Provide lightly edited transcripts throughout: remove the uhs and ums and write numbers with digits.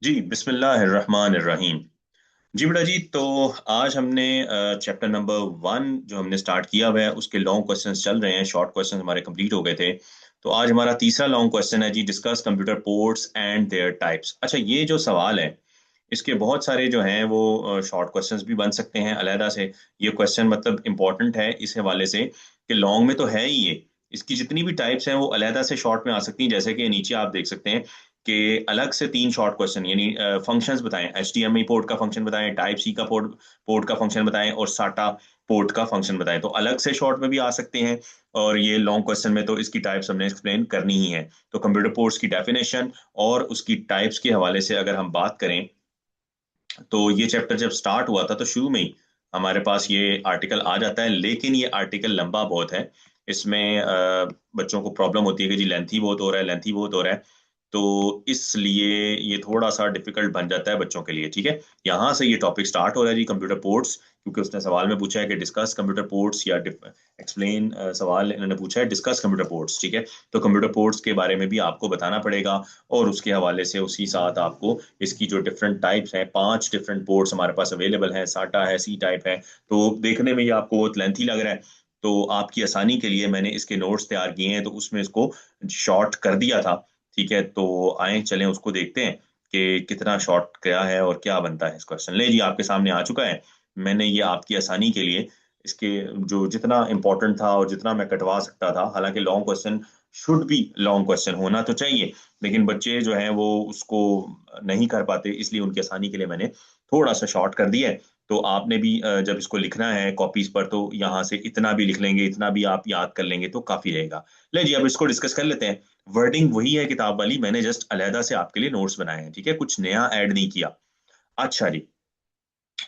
जी बिस्मिल्लाहिर्रहमानिर्रहीम। जी बेटा जी, तो आज हमने चैप्टर नंबर 1 जो हमने स्टार्ट किया हुआ है उसके लॉन्ग क्वेश्चंस चल रहे हैं। शॉर्ट क्वेश्चंस हमारे कंप्लीट हो गए थे। तो आज हमारा तीसरा लॉन्ग क्वेश्चन है जी, discuss computer ports and their types. अच्छा, ये जो सवाल है इसके बहुत सारे जो हैं वो शॉर्ट क्वेश्चंस भी बन सकते हैं अलहदा से। ये क्वेश्चन मतलब इंपॉर्टेंट है इस हवाले से कि लॉन्ग में तो है ही ये, इसकी जितनी भी टाइप्स हैं वो अलहदा से शॉर्ट में आ सकती हैं। जैसे कि नीचे आप देख सकते हैं कि अलग से तीन शॉर्ट क्वेश्चन यानी फंक्शंस बताएं, HDMI पोर्ट का फंक्शन बताएं, टाइप सी का पोर्ट पोर्ट का फंक्शन बताएं और साटा पोर्ट का फंक्शन बताएं। तो अलग से शॉर्ट में भी आ सकते हैं। और ये लॉन्ग क्वेश्चन में तो इसकी टाइप्स हमने एक्सप्लेन करनी ही है। तो कंप्यूटर पोर्ट्स की डेफिनेशन और उसकी टाइप्स के हवाले से अगर हम बात करें, तो ये चैप्टर जब स्टार्ट हुआ था तो शुरू में ही हमारे पास ये आर्टिकल आ जाता है, लेकिन ये आर्टिकल लंबा बहुत है। इसमें बच्चों को प्रॉब्लम होती है कि जी लेंथी बहुत हो रहा है, लेंथी बहुत हो रहा है। तो इसलिए ये थोड़ा सा डिफिकल्ट बन जाता है बच्चों के लिए। ठीक है, यहाँ से ये टॉपिक स्टार्ट हो रहा है जी, कंप्यूटर पोर्ट्स। क्योंकि उसने सवाल में पूछा है कि डिस्कस कंप्यूटर पोर्ट्स या एक्सप्लेन, सवाल इन्होंने पूछा है डिस्कस कंप्यूटर पोर्ट्स। ठीक है, तो कंप्यूटर पोर्ट्स के बारे में भी आपको बताना पड़ेगा। और उसके हवाले से उसी साथ आपको इसकी जो डिफरेंट टाइप्स हैं, 5 डिफरेंट पोर्ट्स हमारे पास अवेलेबल हैं, साटा है, सी टाइप है। तो देखने में ये आपको बहुत लेंथी लग रहा है, तो आपकी आसानी के लिए मैंने इसके नोट्स तैयार किए हैं, तो उसमें इसको शॉर्ट कर दिया था। ठीक है, तो आए चलें उसको देखते हैं कि कितना शॉर्ट क्या है और क्या बनता है इस क्वेश्चन। ले जी, आपके सामने आ चुका है। मैंने ये आपकी आसानी के लिए इसके जो जितना इंपॉर्टेंट था और जितना मैं कटवा सकता था, हालांकि long question should be long question होना तो चाहिए, लेकिन बच्चे जो हैं वो उसको नहीं कर पाते, इसलिए उनकी आसानी के लिए मैंने थोड़ा सा शॉर्ट कर दिया है। तो आपने भी जब इसको लिखना है कॉपीज पर, तो यहाँ से इतना भी लिख लेंगे, इतना भी आप याद कर लेंगे तो काफी रहेगा। ले जी, अब इसको डिस्कस कर लेते हैं। वर्डिंग वही है किताब वाली, मैंने जस्ट अलहदा से आपके लिए नोट्स बनाए हैं। ठीक है, कुछ नया ऐड नहीं किया। अच्छा जी,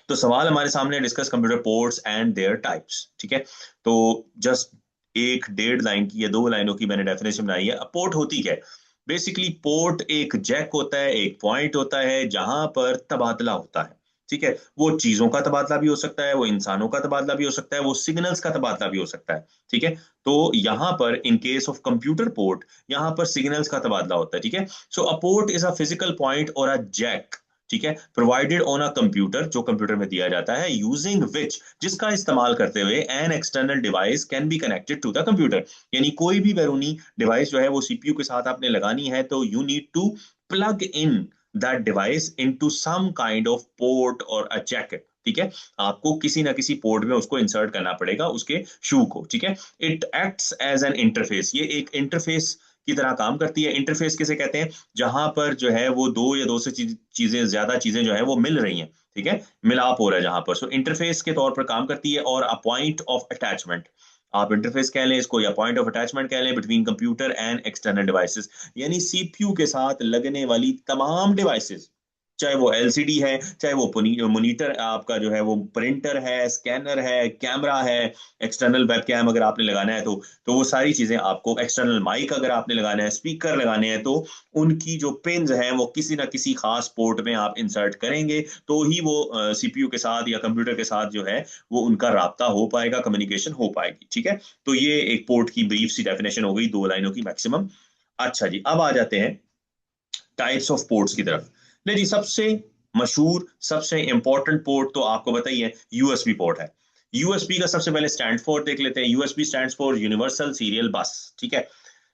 तो सवाल हमारे सामने, discuss computer ports and their types. ठीक है, तो जस्ट एक डेढ़ लाइन की या 2 लाइनों की मैंने डेफिनेशन बनाई है। पोर्ट होती क्या है? बेसिकली पोर्ट एक जैक होता है, एक पॉइंट होता है जहां पर तबादला होता है। ठीक है, वो चीजों का तबादला भी हो सकता है, वो इंसानों का तबादला भी हो सकता है, वो सिग्नल्स का तबादला भी हो सकता है। ठीक है, तो यहाँ पर in case of computer port, यहाँ पर सिग्नल्स का तबादला होता है। ठीक है, so a port is a physical point और अ जैक। ठीक है, प्रोवाइडेड ऑन अ कंप्यूटर, जो कंप्यूटर में दिया जाता है, यूजिंग विच, जिसका इस्तेमाल करते हुए an external device can be connected to the computer. यानी कोई भी बैरूनी डिवाइस जो है वो सीपीयू के साथ आपने लगानी है, तो you need to plug in that device into some kind of port or a jacket. ठीक है, आपको किसी ना किसी पोर्ट में उसको इंसर्ट करना पड़ेगा, उसके शू को। ठीक है, it acts as an interface, ये एक इंटरफेस की तरह काम करती है। इंटरफेस किसे कहते हैं? जहां पर जो है वो दो या दो से चीजें, ज्यादा चीजें जो है वो मिल रही हैं। ठीक है, मिलाप हो रहा है जहां पर, सो इंटरफेस के तौर पर काम करती है। और अ पॉइंट ऑफ अटैचमेंट, आप इंटरफेस कह लें इसको या पॉइंट ऑफ अटैचमेंट कह लें, between computer and external devices, यानी सीपीयू के साथ लगने वाली तमाम डिवाइसेस, चाहे वो एलसीडी है, चाहे वो मोनीटर आपका जो है वो प्रिंटर है, स्कैनर है, कैमरा है, एक्सटर्नल वेब कैम अगर आपने लगाना है तो वो सारी चीजें आपको, एक्सटर्नल माइक अगर आपने लगाना है, स्पीकर लगाने हैं, तो उनकी जो पिंस हैं वो किसी ना किसी खास पोर्ट में आप इंसर्ट करेंगे, तो ही वो सीपीयू के साथ या कंप्यूटर के साथ जो है वो उनका राब्ता हो पाएगा, कम्युनिकेशन हो पाएगी। ठीक है, तो ये एक पोर्ट की ब्रीफ सी डेफिनेशन हो गई, 2 लाइनों की मैक्सिमम। अच्छा जी, अब आ जाते हैं टाइप्स ऑफ पोर्ट्स की तरफ। नहीं जी, सबसे मशहूर सबसे इंपॉर्टेंट पोर्ट तो आपको बताइए यूएसबी पोर्ट है। यूएसबी का सबसे पहले स्टैंड फॉर देख लेते हैं। USB stands for universal serial बस। ठीक है,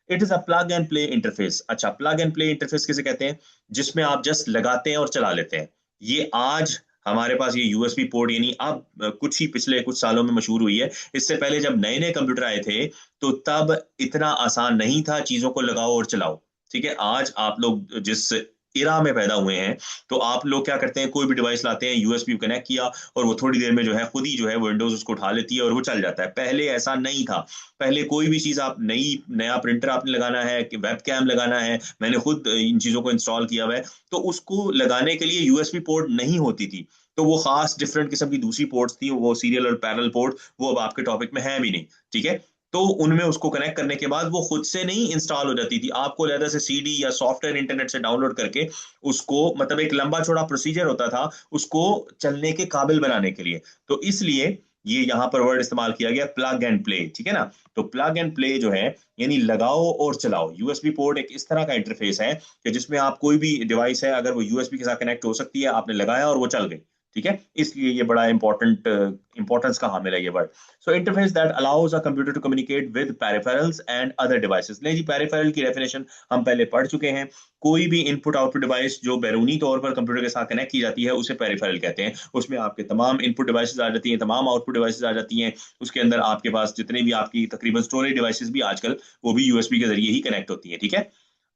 it is a plug and play interface. अच्छा, प्लग एंड प्ले इंटरफेस किसे कहते हैं? जिसमें आप जस्ट लगाते हैं और चला लेते हैं। ये आज हमारे पास ये यूएसबी पोर्ट, यानी अब कुछ ही पिछले कुछ सालों में मशहूर हुई है। इससे पहले जब नए नए कंप्यूटर आए थे तो तब इतना आसान नहीं था चीजों को लगाओ और चलाओ। ठीक है, आज आप लोग जिस इरा में पैदा हुए हैं, तो आप लोग क्या करते हैं, कोई भी डिवाइस लाते हैं, यूएसबी कनेक्ट किया और वो थोड़ी देर में जो है खुद ही जो है विंडोज उसको उठा लेती है और वो चल जाता है। पहले ऐसा नहीं था। पहले कोई भी चीज आप नया प्रिंटर आपने लगाना है, वेब कैम लगाना है, मैंने खुद इन चीजों को इंस्टॉल किया हुआ है, तो उसको लगाने के लिए यूएसबी पोर्ट नहीं होती थी। तो वो खास डिफरेंट किस्म की दूसरी पोर्ट्स थी, वो सीरियल और पैरेलल पोर्ट, वो अब आपके टॉपिक में है भी नहीं। ठीक है, तो उनमें उसको कनेक्ट करने के बाद वो खुद से नहीं इंस्टॉल हो जाती थी, आपको अलग से सीडी या सॉफ्टवेयर इंटरनेट से डाउनलोड करके उसको, मतलब एक लंबा चौड़ा प्रोसीजर होता था उसको चलने के काबिल बनाने के लिए। तो इसलिए ये यहाँ पर वर्ड इस्तेमाल किया गया प्लग एंड प्ले, ठीक है ना। तो प्लग एंड प्ले जो है यानी लगाओ और चलाओ। यूएसबी पोर्ट एक इस तरह का इंटरफेस है कि जिसमें आप कोई भी डिवाइस है अगर वो यूएसबी के साथ कनेक्ट हो सकती है, आपने लगाया और वो चल गई, ठीक है। इसलिए ये बड़ा इंपॉर्टेंस का हामिल है ये word. So interface that allows a computer to communicate with peripherals and other devices. ले जी, पेरिफेरल की डेफिनेशन हम पहले पढ़ चुके हैं। कोई भी इनपुट आउटपुट डिवाइस जो बैरूनी तौर पर कंप्यूटर के साथ कनेक्ट की जाती है उसे पेरिफेरल कहते हैं। उसमें आपके तमाम इनपुट डिवाइसेस आ जाती हैं, तमाम आउटपुट डिवाइसेस आ जाती हैं। उसके अंदर आपके पास जितने भी आपकी तकरीबन स्टोरेज डिवाइसेस भी आजकल वो भी यूएसबी के जरिए ही कनेक्ट होती हैं, ठीक है।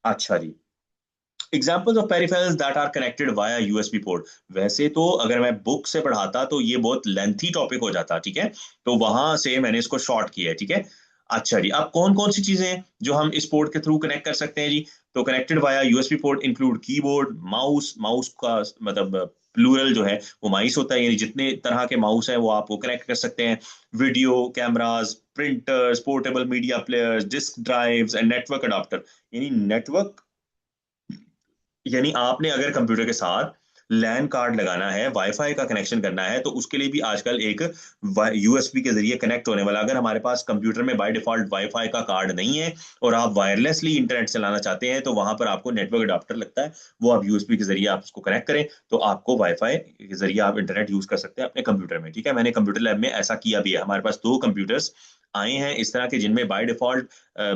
अच्छा जी, examples of peripherals that are connected via USB port. वैसे तो अगर मैं बुक से पढ़ाता तो ये बहुत लेंथी टॉपिक हो जाता, ठीक है। तो वहां से मैंने इसको शॉर्ट किया है, ठीक है। अच्छा जी, अब कौन कौन सी चीजें हैं जो हम इस पोर्ट के थ्रू कनेक्ट कर सकते हैं जी। तो connected via USB port include keyboard, mouse, mouse का मतलब प्लूरल जो है वो माइस होता है, यानी जितने तरह के माउस हैं वो आप वो कनेक्ट कर सकते हैं। Video cameras, printers, portable media players, disk drives and network adapter. यानी नेटवर्क, यानी आपने अगर कंप्यूटर के साथ लैन कार्ड लगाना है, वाईफाई का कनेक्शन करना है, तो उसके लिए भी आजकल एक यूएसबी के जरिए कनेक्ट होने वाला, अगर हमारे पास कंप्यूटर में बाय डिफॉल्ट वाईफाई का कार्ड नहीं है और आप वायरलेसली इंटरनेट चलाना चाहते हैं, तो वहां पर आपको नेटवर्क अडाप्टर लगता है, वो आप यूएसबी के जरिए आप उसको कनेक्ट करें तो आपको वाईफाई के जरिए आप इंटरनेट यूज कर सकते हैं अपने कंप्यूटर में, ठीक है। मैंने कंप्यूटर लैब में ऐसा किया भी है। हमारे पास दो कंप्यूटर्स आए हैं इस तरह के जिनमें बाय डिफॉल्ट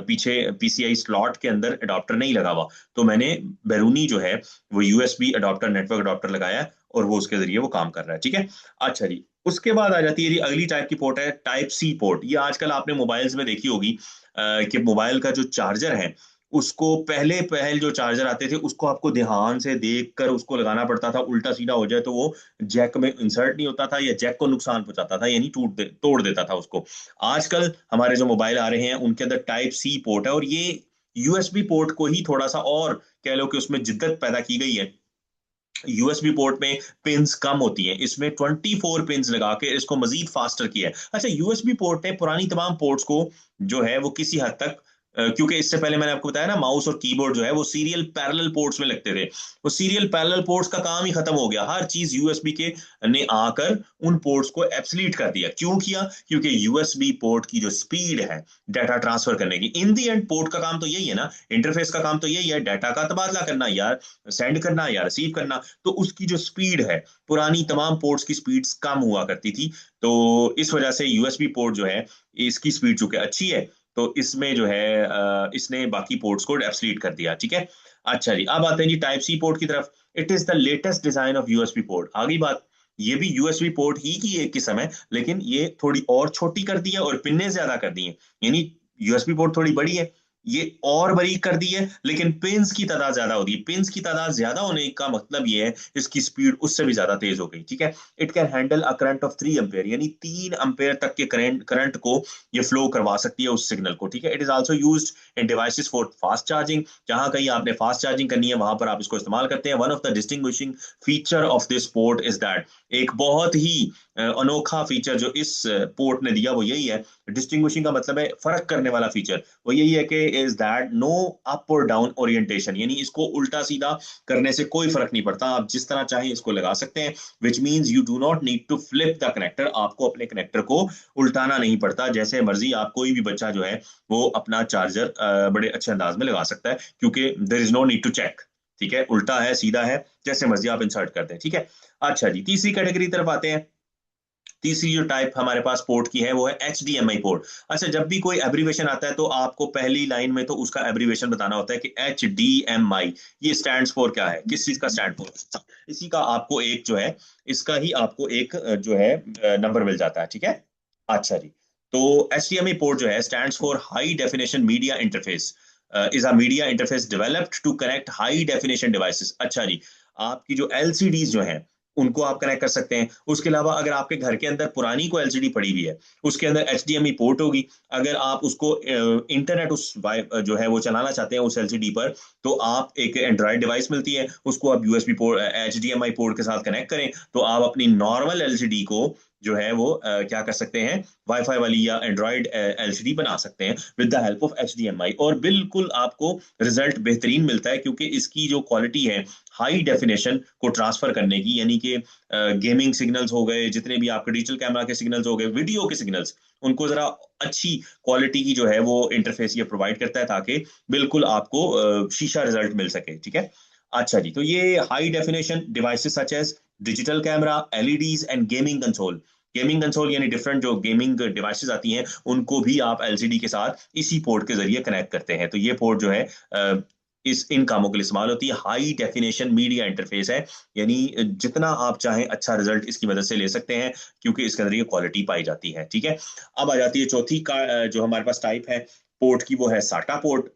पीछे पीसीआई स्लॉट के अंदर अडॉप्टर नहीं लगा हुआ, तो मैंने बैरूनी जो है वो यूएसबी अडॉप्टर, नेटवर्क अडॉप्टर लगाया और वो उसके जरिए वो काम कर रहा है, ठीक है। अच्छा जी, उसके बाद आ जाती है जी अगली टाइप की पोर्ट है टाइप सी पोर्ट। ये आजकल आपने मोबाइल्स में देखी होगी कि मोबाइल का जो चार्जर है उसको पहले पहल जो चार्जर आते थे उसको आपको ध्यान से देख कर उसको लगाना पड़ता था, उल्टा सीधा हो जाए तो वो जैक में इंसर्ट नहीं होता था या जैक को नुकसान पहुंचाता था, यानी तोड़ देता था उसको। आजकल हमारे जो मोबाइल आ रहे हैं उनके अंदर टाइप सी पोर्ट है और ये यूएसबी पोर्ट को ही थोड़ा सा और कह लो कि उसमें जिद्दत पैदा की गई है। यूएसबी पोर्ट में पिंस कम होती हैं, इसमें 24 पिंस लगा के इसको मजीद फास्टर किया है। अच्छा, यूएसबी पोर्ट ने पुरानी तमाम पोर्ट्स को जो है वो किसी हद तक क्योंकि इससे पहले मैंने आपको बताया ना माउस और कीबोर्ड जो है वो सीरियल पैरेलल पोर्ट्स में लगते थे, वो सीरियल पैरेलल पोर्ट्स का काम ही खत्म हो गया। हर चीज यूएसबी के ने आकर उन पोर्ट्स को एब्सलीट कर दिया। क्यों किया? क्योंकि यूएसबी पोर्ट की जो स्पीड है डाटा ट्रांसफर करने की, इन दी एंड पोर्ट का काम तो यही है ना, इंटरफेस का काम तो यही है, डाटा का तबादला करना यार, सेंड करना या रिसीव करना। तो उसकी जो स्पीड है, पुरानी तमाम पोर्ट्स की स्पीड्स कम हुआ करती थी, तो इस वजह से यूएसबी पोर्ट जो है इसकी स्पीड चूंकि अच्छी है तो इसमें जो है इसने बाकी पोर्ट्स को एब्सलीट कर दिया, ठीक है। अच्छा जी, अब आते हैं जी टाइप सी पोर्ट की तरफ। It is the latest design of USB port. आगे बात, ये भी यूएसबी पोर्ट ही की एक किस्म है, लेकिन ये थोड़ी और छोटी कर दी है और पिन्ने ज्यादा कर दी है, यानी यूएसबी पोर्ट थोड़ी बड़ी है, ये और बारीक कर दी है, लेकिन पिंस की तादाद ज्यादा होगी। पिंस की तादाद ज्यादा होने का मतलब ये है इसकी स्पीड उससे भी ज्यादा तेज हो गई, ठीक है। It can handle a current of 3 ampere, यानी 3 एम्पेयर तक के करंट को ये फ्लो करवा सकती है उस सिग्नल को, ठीक है। It is also used in devices for fast charging. जहां कहीं आपने फास्ट चार्जिंग करनी है वहां पर आप इसको इस्तेमाल करते हैं। One of the distinguishing feature of this port is that, एक बहुत ही अनोखा फीचर जो इस पोर्ट ने दिया वो यही है, डिस्टिंग्विशिंग का मतलब है फर्क करने वाला फीचर, वो यही है कि इज दैट नो अप और डाउन ओरिएंटेशन, यानी इसको उल्टा सीधा करने से कोई फर्क नहीं पड़ता, आप जिस तरह चाहें इसको लगा सकते हैं। Which means you do not need to flip the connector, आपको अपने कनेक्टर को उल्टाना नहीं पड़ता, जैसे मर्जी आप कोई भी बच्चा जो है वो अपना चार्जर बड़े अच्छे अंदाज में लगा सकता है, क्योंकि there is no need to check, ठीक है। उल्टा है सीधा है जैसे मर्जी आप इंसर्ट करते हैं, ठीक है। अच्छा जी, तीसरी कैटेगरी तरफ आते हैं। तीसरी जो टाइप हमारे पास पोर्ट की है वो है H D M I port. अच्छा, जब भी कोई एब्रीवेशन आता है तो आपको पहली लाइन में तो उसका एब्रीवेशन बताना होता है कि एच डी एम आई ये स्टैंड फॉर क्या है, किस चीज का स्टैंड फॉर, इसी का आपको एक जो है इसका ही आपको एक जो है नंबर मिल जाता है, ठीक है। अच्छा जी, तो H D M I port जो है stand for high definition media interface, is a media interface developed to connect high definition devices. अच्छा जी, आपकी जो एलसीडीज जो हैं उनको आप कनेक्ट कर सकते हैं। उसके अलावा अगर आपके घर के अंदर पुरानी को एलसीडी पड़ी हुई है उसके अंदर एचडीएमआई पोर्ट होगी, अगर आप उसको इंटरनेट उस जो है वो चलाना चाहते हैं उस एलसीडी पर, तो आप एक एंड्रॉइड डिवाइस मिलती है उसको आप यूएसबी पोर्ट एचडीएमआई पोर्ट के साथ कनेक्ट करें तो आप अपनी नॉर्मल एलसीडी को जो है वो क्या कर सकते हैं, वाईफाई वाली या एंड्रॉइड एलसीडी बना सकते हैं with the help of HDMI, और बिल्कुल आपको रिजल्ट बेहतरीन मिलता है क्योंकि इसकी जो क्वालिटी है हाई डेफिनेशन को ट्रांसफर करने की, यानी कि गेमिंग सिग्नल्स हो गए, जितने भी आपके डिजिटल कैमरा के सिग्नल्स हो गए, वीडियो के सिग्नल्स, उनको जरा अच्छी क्वालिटी की जो है वो इंटरफेस ये प्रोवाइड करता है ताकि बिल्कुल आपको शीशा रिजल्ट मिल सके। ठीक है, अच्छा जी, तो ये high definition devices such as digital camera, LEDs and gaming console, gaming console यानी डिफरेंट जो गेमिंग डिवाइसेस आती हैं उनको भी आप एलसीडी के साथ इसी पोर्ट के जरिए कनेक्ट करते हैं। तो ये पोर्ट जो है इस इन कामों के लिए इस्तेमाल होती है। हाई डेफिनेशन मीडिया इंटरफेस है, यानी जितना आप चाहें अच्छा रिजल्ट इसकी मदद से ले सकते हैं क्योंकि इसके अंदर ये क्वालिटी पाई जाती है। ठीक है, अब आ जाती है चौथी का जो हमारे पास टाइप है पोर्ट की, वो है साटा पोर्ट।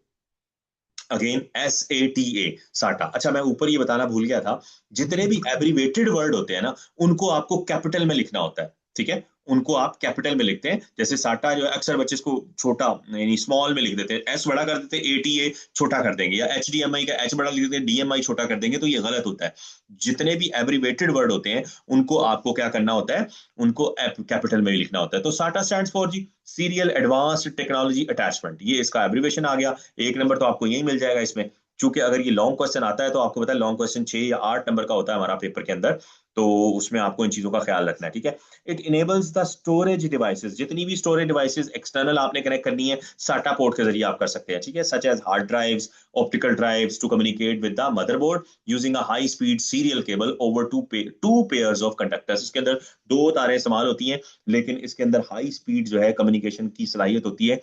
अगेन SATA, साटा। अच्छा, मैं ऊपर ये बताना भूल गया था, जितने भी एब्रीवेटेड वर्ड होते हैं ना उनको आपको कैपिटल में लिखना होता है। ठीक है, उनको आप कैपिटल में लिखते हैं। जैसे साटा जो है अक्सर बच्चे इसको छोटा यानी स्मॉल में लिख देते हैं, एस बड़ा कर देते हैं, ATA छोटा कर देंगे, या HDMI का H बड़ा लिख देते हैं, DMI छोटा कर देंगे, तो ये गलत होता है। जितने भी एब्रीवेटेड वर्ड होते हैं उनको आपको क्या करना होता है, उनको कैपिटल में ही लिखना होता है। तो साटा स्टैंड्स फॉर जी सीरियल एडवांस्ड टेक्नोलॉजी अटैचमेंट, ये इसका एब्रीवेशन आ गया। एक नंबर तो आपको यही मिल जाएगा इसमें। चूंकि अगर ये लॉन्ग क्वेश्चन आता है तो आपको पता है लॉन्ग क्वेश्चन 6 या 8 नंबर का होता है हमारा पेपर के अंदर, तो उसमें आपको इन चीजों का ख्याल रखना है। ठीक है, it enables the storage devices, जितनी भी स्टोरेज डिवाइसेस एक्सटर्नल आपने कनेक्ट करनी है साटा पोर्ट के जरिए आप कर सकते हैं। ठीक है, such as hard drives, optical drives to communicate with the motherboard using a high speed serial cable over two pairs of conductors. इसके अंदर दो तारें इस्तेमाल होती हैं, लेकिन इसके अंदर हाई स्पीड जो है कम्युनिकेशन की सलाहियत होती है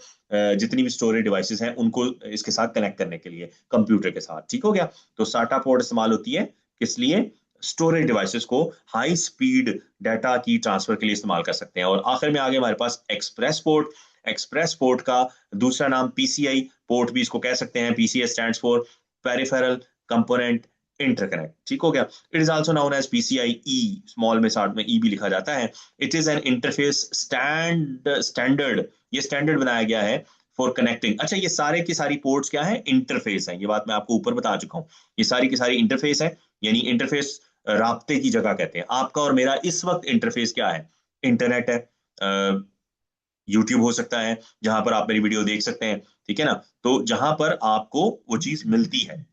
जितनी भी स्टोरेज डिवाइसेस हैं उनको इसके साथ कनेक्ट करने के लिए कंप्यूटर के साथ। ठीक हो गया, तो साटा पोर्ट इस्तेमाल होती है किस लिए, स्टोरेज डिवाइसेस को हाई स्पीड डाटा की ट्रांसफर के लिए इस्तेमाल कर सकते हैं। और आखिर में आगे हमारे पास एक्सप्रेस पोर्ट। एक्सप्रेस पोर्ट का दूसरा नाम पीसीआई पोर्ट भी इसको कह सकते हैं। PCI stands for peripheral component interconnect. ठीक हो गया, it is also known as PCI E, small में साथ में ई भी लिखा जाता है। It is an interface standard, ये स्टैंडर्ड बनाया गया है फॉर कनेक्टिंग। अच्छा, ये सारे की सारी पोर्ट्स क्या है, इंटरफेस है, ये बात मैं आपको ऊपर बता चुका हूँ। ये सारी की सारी इंटरफेस है, यानी इंटरफेस राब्ते की जगह कहते हैं। आपका और मेरा इस वक्त इंटरफेस क्या है, इंटरनेट है, यूट्यूब हो सकता है जहां पर आप मेरी वीडियो देख सकते हैं। ठीक है ना, तो जहां पर आपको वो चीज मिलती है।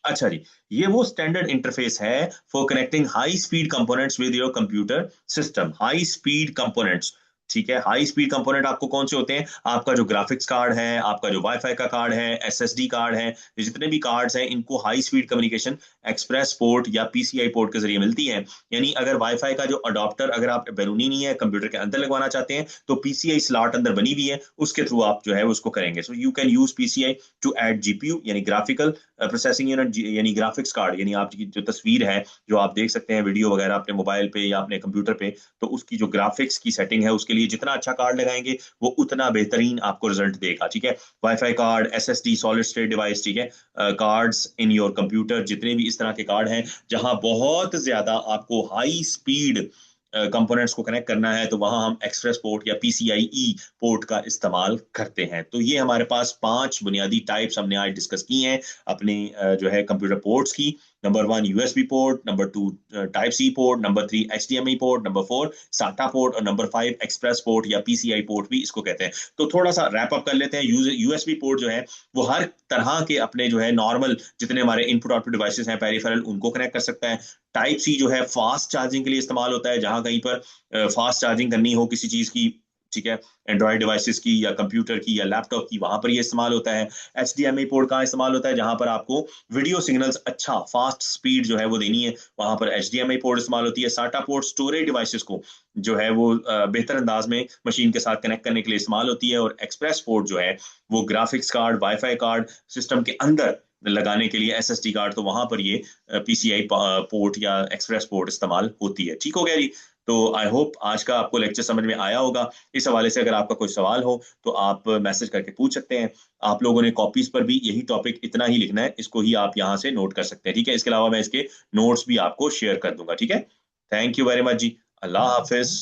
अच्छा जी, ये वो स्टैंडर्ड इंटरफेस है for connecting high speed components with your computer system. High speed components, ठीक है, हाई स्पीड कंपोनेंट आपको कौन से होते हैं, आपका जो ग्राफिक्स कार्ड है, आपका जो वाईफाई का कार्ड है, एसएसडी कार्ड है, ये जितने भी कार्ड्स हैं इनको high speed communication express port या पीसीआई पोर्ट के जरिए मिलती है। यानी अगर वाईफाई का जो अडॉप्टर अगर आप बैरूनी नहीं है कंप्यूटर के अंदर लगवाना चाहते हैं तो पीसीआई स्लॉट अंदर बनी हुई है, उसके थ्रू आप जो है उसको करेंगे। So you can use PCI to add GPU यानी ग्राफिकल प्रोसेसिंग यूनिट, यानी ग्राफिक्स कार्ड, यानी आपकी जो तस्वीर है जो आप देख सकते हैं वीडियो वगैरह अपने मोबाइल पे या अपने कंप्यूटर पे, तो उसकी जो ग्राफिक्स की सेटिंग है उसके लिए जितना अच्छा कार्ड लगाएंगे वो उतना बेहतरीन आपको रिजल्ट देगा। ठीक है, wifi card, SSD, solid state device, ठीक है, कार्ड्स इन योर कंप्यूटर, जितने भी इस तरह के कार्ड हैं जहां बहुत ज्यादा आपको हाई स्पीड कंपोनेंट्स को कनेक्ट करना है तो वहां हम एक्सप्रेस पोर्ट या पीसीआई पोर्ट का इस्तेमाल करते हैं। तो ये हमारे पास 5 बुनियादी टाइप्स हमने आज डिस्कस की हैं अपनी जो है कंप्यूटर पोर्ट्स की। Number 1 USB port, number 2 type C port, number 3 HDMI port, number 4 SATA port और नंबर 5 एक्सप्रेस पोर्ट या पीसीआई पोर्ट भी इसको कहते हैं। तो थोड़ा सा रैप अप कर लेते हैं। यूएसबी पोर्ट जो है वो हर तरह के अपने जो है नॉर्मल जितने हमारे इनपुट आउटपुट डिवाइसेस हैं पेरिफेरल उनको कनेक्ट कर सकता है। टाइप सी जो है फास्ट चार्जिंग के लिए इस्तेमाल होता है, जहां कहीं पर फास्ट चार्जिंग करनी हो किसी चीज की, ठीक है, एंड्रॉइड डिवाइसेस की या कंप्यूटर की या लैपटॉप की, वहां पर ये इस्तेमाल होता है। एचडीएमआई पोर्ट कहाँ इस्तेमाल होता है, जहां पर आपको वीडियो सिग्नल्स अच्छा फास्ट स्पीड जो है वो देनी है, वहां पर एचडीएमआई पोर्ट इस्तेमाल होती है। साटा पोर्ट स्टोरेज डिवाइसेस को जो है वो बेहतर अंदाज में मशीन के साथ कनेक्ट करने के लिए इस्तेमाल होती है। और एक्सप्रेस पोर्ट जो है वो graphics card, wifi card system के अंदर लगाने के लिए एसएसडी कार्ड, तो वहां पर ये पीसीआई पोर्ट या एक्सप्रेस पोर्ट इस्तेमाल होती है। ठीक हो गया जी, तो आई होप आज का आपको लेक्चर समझ में आया होगा। इस हवाले से अगर आपका कोई सवाल हो तो आप मैसेज करके पूछ सकते हैं। आप लोगों ने कॉपीज पर भी यही टॉपिक इतना ही लिखना है, इसको ही आप यहाँ से नोट कर सकते हैं। ठीक है, इसके अलावा मैं इसके नोट्स भी आपको शेयर कर दूंगा। ठीक है, थैंक यू वेरी मच जी, अल्लाह हाफिज।